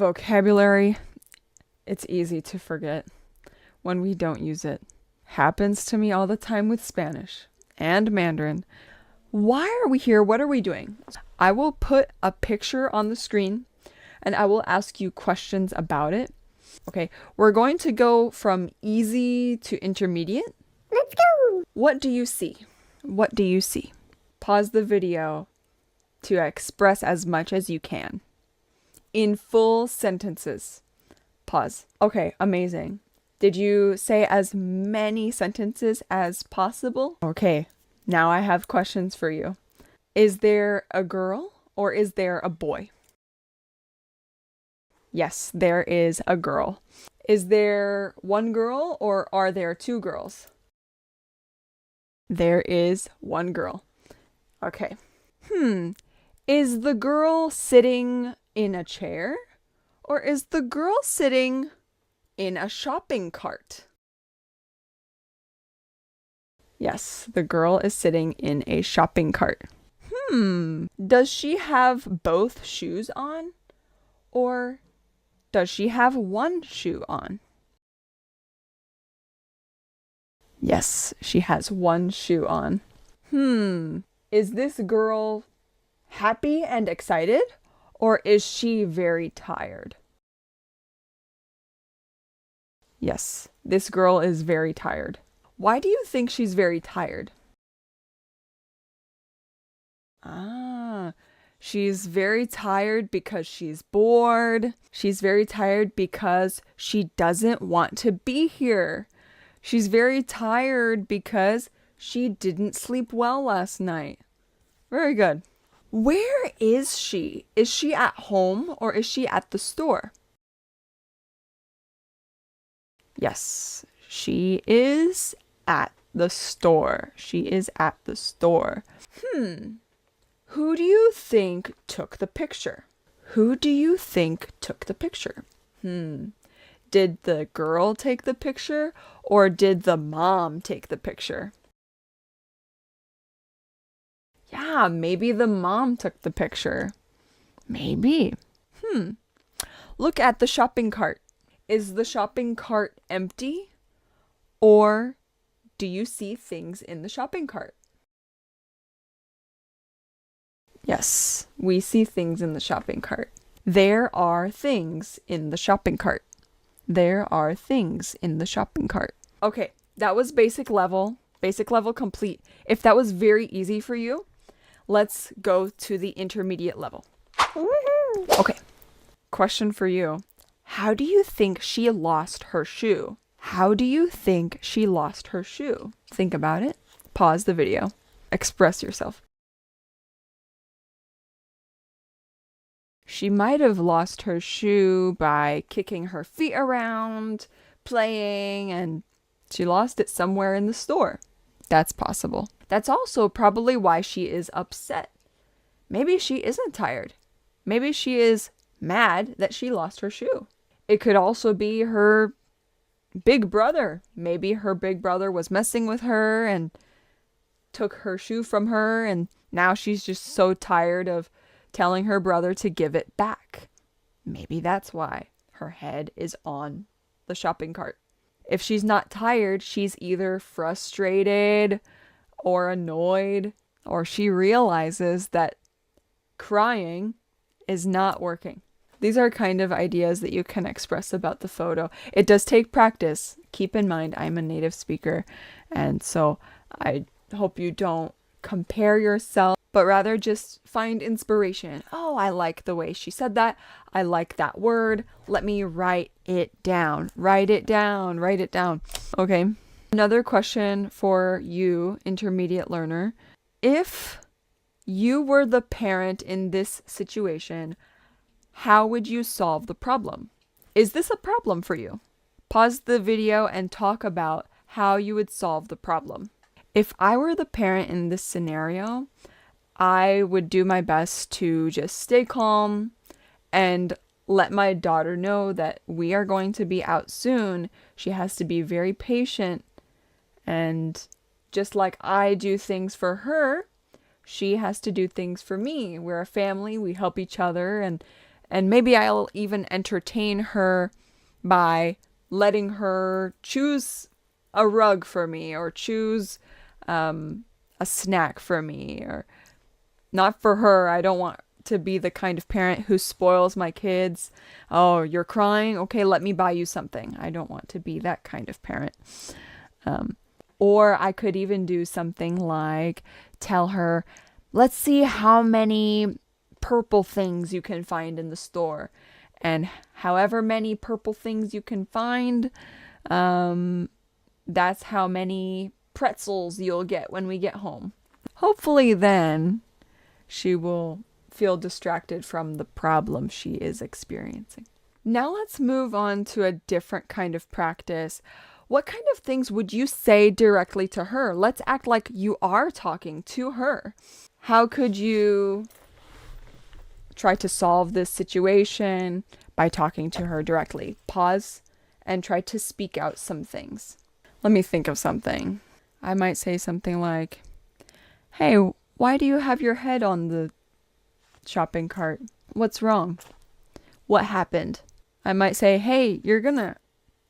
vocabulary, it's easy to forget when we don't use it. Happens to me all the time with Spanish and Mandarin. Why are we here? What are we doing? I will put a picture on the screen and I will ask you questions about it. Okay, we're going to go from easy to intermediate. Let's go! What do you see? What do you see? Pause the video to express as much as you can. In full sentences. Pause. Okay, amazing. Did you say as many sentences as possible? Okay, now I have questions for you. Is there a girl or is there a boy? Yes, there is a girl. Is there one girl or are there two girls? There is one girl. Okay. Is the girl sitting in a chair or is the girl sitting in a shopping cart? Yes, the girl is sitting in a shopping cart. Does she have both shoes on or does she have one shoe on? Yes, she has one shoe on. Is this girl happy and excited or is she very tired? Yes, this girl is very tired. Why do you think she's very tired? She's very tired because she's bored. She's very tired because she doesn't want to be here. She's very tired because she didn't sleep well last night. Very good. Where is she? Is she at home or is she at the store? Yes, she is at the store. She is at the store. Who do you think took the picture? Who do you think took the picture? Did the girl take the picture or did the mom take the picture? Yeah, maybe the mom took the picture. Maybe. Look at the shopping cart. Is the shopping cart empty? Or do you see things in the shopping cart? Yes, we see things in the shopping cart. There are things in the shopping cart. There are things in the shopping cart. Okay, that was basic level complete. If that was very easy for you, let's go to the intermediate level. Woohoo! Okay, question for you. How do you think she lost her shoe? How do you think she lost her shoe? Think about it. Pause the video. Express yourself. She might have lost her shoe by kicking her feet around, playing, and she lost it somewhere in the store. That's possible. That's also probably why she is upset. Maybe she isn't tired. Maybe she is mad that she lost her shoe. It could also be her big brother. Maybe her big brother was messing with her and took her shoe from her, and now she's just so tired of telling her brother to give it back. Maybe that's why her head is on the shopping cart. If she's not tired, she's either frustrated or annoyed, or she realizes that crying is not working. These are kind of ideas that you can express about the photo. It does take practice. Keep in mind, I'm a native speaker, and so I hope you don't compare yourself, but rather just find inspiration. Oh, I like the way she said that. I like that word. Let me write it down. Write it down. Write it down. Okay. Another question for you, intermediate learner. If you were the parent in this situation, how would you solve the problem? Is this a problem for you? Pause the video and talk about how you would solve the problem. If I were the parent in this scenario, I would do my best to just stay calm and let my daughter know that we are going to be out soon. She has to be very patient, and just like I do things for her, she has to do things for me. We're a family, we help each other, and And maybe I'll even entertain her by letting her choose a rug for me, or choose a snack for me, or not for her. I don't want to be the kind of parent who spoils my kids. Oh, you're crying? Okay, let me buy you something. I don't want to be that kind of parent. Or I could even do something like tell her, let's see how many purple things you can find in the store. And however many purple things you can find, that's how many pretzels you'll get when we get home. Hopefully then she will feel distracted from the problem she is experiencing. Now let's move on to a different kind of practice. What kind of things would you say directly to her? Let's act like you are talking to her. How could you try to solve this situation by talking to her directly? Pause and try to speak out some things. Let me think of something. I might say something like, hey, why do you have your head on the shopping cart? What's wrong? What happened? I might say, hey, you're gonna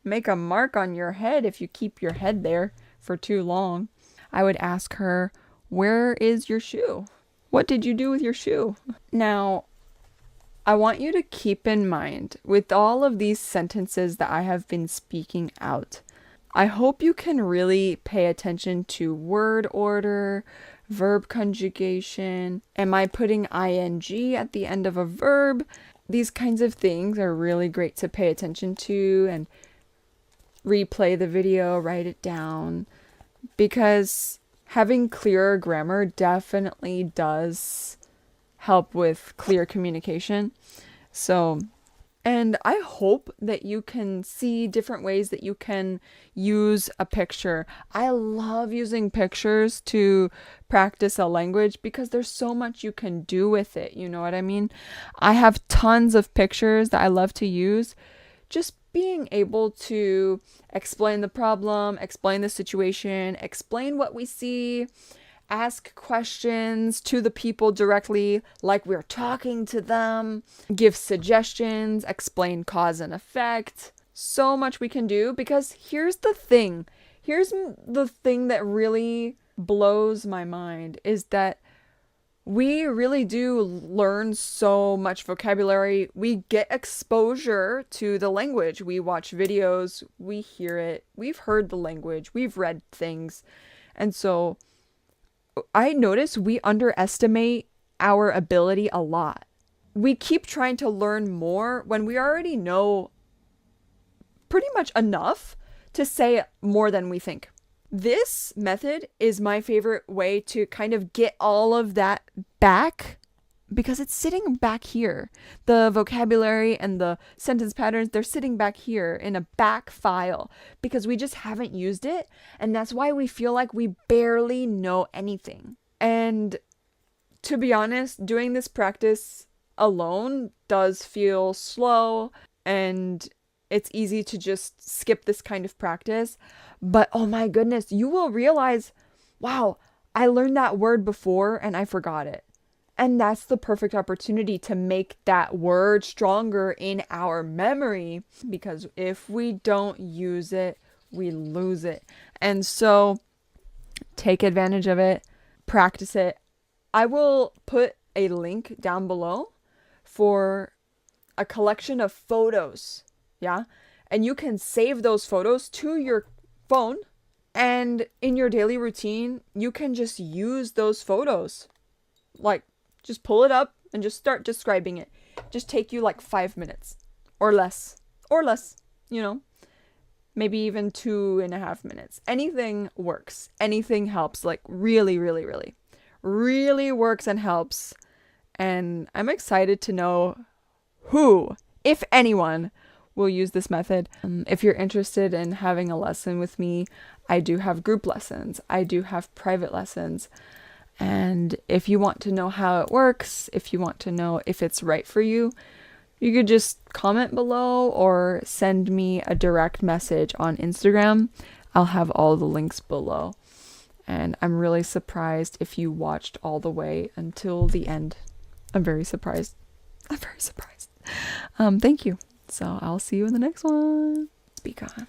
make a mark on your head if you keep your head there for too long. I would ask her, where is your shoe? What did you do with your shoe? Now, I want you to keep in mind, with all of these sentences that I have been speaking out, I hope you can really pay attention to word order, verb conjugation. Am I putting ing at the end of a verb? These kinds of things are really great to pay attention to, and replay the video, write it down, because having clearer grammar definitely does help with clear communication. And I hope that you can see different ways that you can use a picture. I love using pictures to practice a language because there's so much you can do with it. You know what I mean? I have tons of pictures that I love to use. Just being able to explain the problem, explain the situation, explain what we see, ask questions to the people directly like we're talking to them, give suggestions, explain cause and effect. So much we can do, because here's the thing. Here's the thing that really blows my mind is that we really do learn so much vocabulary. We get exposure to the language. We watch videos, we hear it, we've heard the language, we've read things. And so I notice we underestimate our ability a lot. We keep trying to learn more when we already know pretty much enough to say more than we think. This method is my favorite way to kind of get all of that back, because it's sitting back here. The vocabulary and the sentence patterns, they're sitting back here in a back file because we just haven't used it. And that's why we feel like we barely know anything. And to be honest, doing this practice alone does feel slow, and it's easy to just skip this kind of practice. But oh my goodness, you will realize, wow, I learned that word before and I forgot it. And that's the perfect opportunity to make that word stronger in our memory, because if we don't use it, we lose it. And so take advantage of it, practice it. I will put a link down below for a collection of photos. Yeah. And you can save those photos to your phone, and in your daily routine, you can just use those photos. Like, just pull it up and just start describing it. Just take you like 5 minutes or less, maybe even 2.5 minutes. Anything works. Anything helps. Like really, really, really, really works and helps. And I'm excited to know who, if anyone, will use this method. If you're interested in having a lesson with me, I do have group lessons. I do have private lessons. And if you want to know how it works, if you want to know if it's right for you, you could just comment below or send me a direct message on Instagram. I'll have all the links below. And I'm really surprised if you watched all the way until the end. I'm very surprised. I'm very surprised. Thank you. So I'll see you in the next one. Be kind.